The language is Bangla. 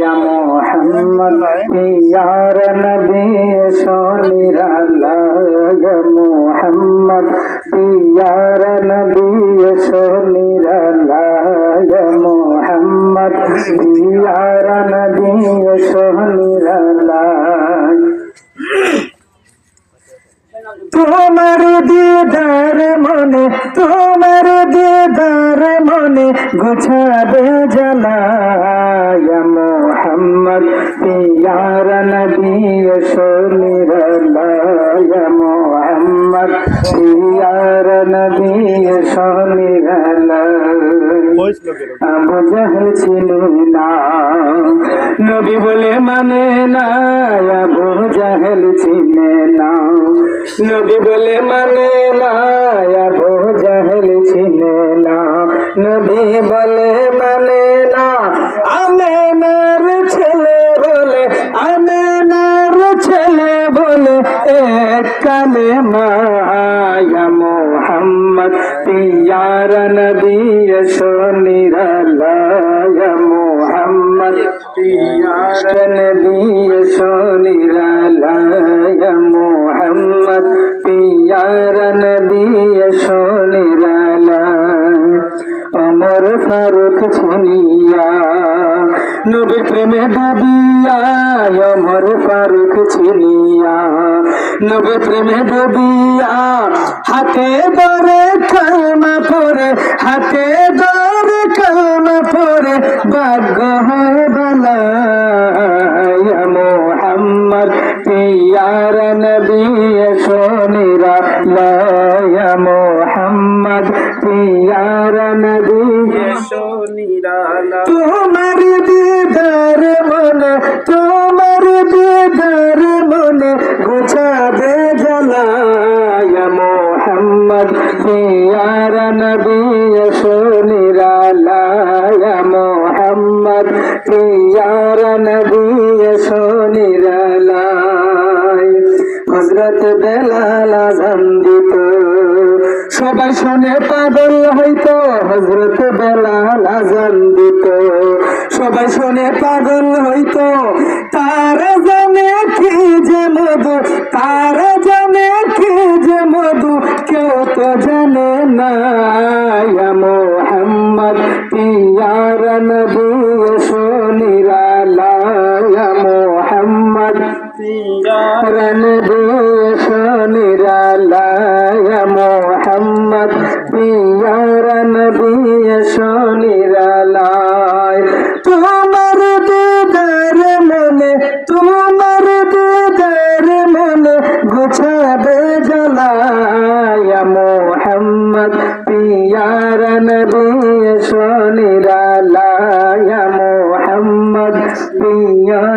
या मोहम्मद यार नबी सोनिराला या मोहम्मद यार नबी सोनिराला या मोहम्मद यार नबी सोनिराला তোমার দিদার মনে তোমার দিদার মনে গুছাবে জ্বালা ইয়া মোহাম্মদ ইয়ার নবী সোনিরালা ইয়া মোহাম্মদ ইয়ার নবী সোনিরালা আবু জাহেল ছিলে না নবী বলে মানে না আবু জাহেল ছিলে না নবী বলে মানে না আবু জাহেল ছিলে না নবী বলে মানে না আমেনার ছেলে বলে আমেনার ছেলে বলে এক কালেমা ইয়া মোহাম্মদ ইয়ার নবী সোনিরালা ইয়া মোহাম্মদ ইয়ার নবী সোনিরালা ইয়া মোহাম্মদ ইয়ার নবী সোনিরালা ওমর ফারুক ছিনিয়া নবী প্রেমে ডুবিয়া ওমর ফারুক ছিনিয়া নবী প্রেমে ডুবিয়া হাতে ধরে কালমা পড়ে হাতে ধরে কালমা পড়ে ভাগ্য হয় বালা ইয়া মোহাম্মদ ইয়ার নবী সোনিরালা ইয়া মোহাম্মদ ইয়ার নবী সোনিরালা তোমার দিদার মনে তোমার দিদার মনে গুছাবে জ্বালা ইয়া মোহাম্মদ ইয়ার নবী সোনিরালা ইয়া মোহাম্মদ ইয়ার নবী সোনিরালা হযরত বেলাল আযান দিত সবাই শুনে পাগল হইতো হযরত বেলাল আযান দিত সবাই শুনে পাগল হইতো তার জানে কি যে মধু তার জানে কি যে মধু কেউ তো জানে না ইয়া মোহাম্মদ ইয়ার নবী সোনিরালা ইয়া মোহাম্মদ ইয়ার নবী সোনিরালা ইয়া মোহাম্মদ ইয়ার নবী সোনিরালা তোমার দিদার মনে তোমার দিদার মনে গুছাবে জ্বালা ইয়া মোহাম্মদ ইয়ার নবী সোনিরালা ইয়া মোহাম্মদ ইয়ার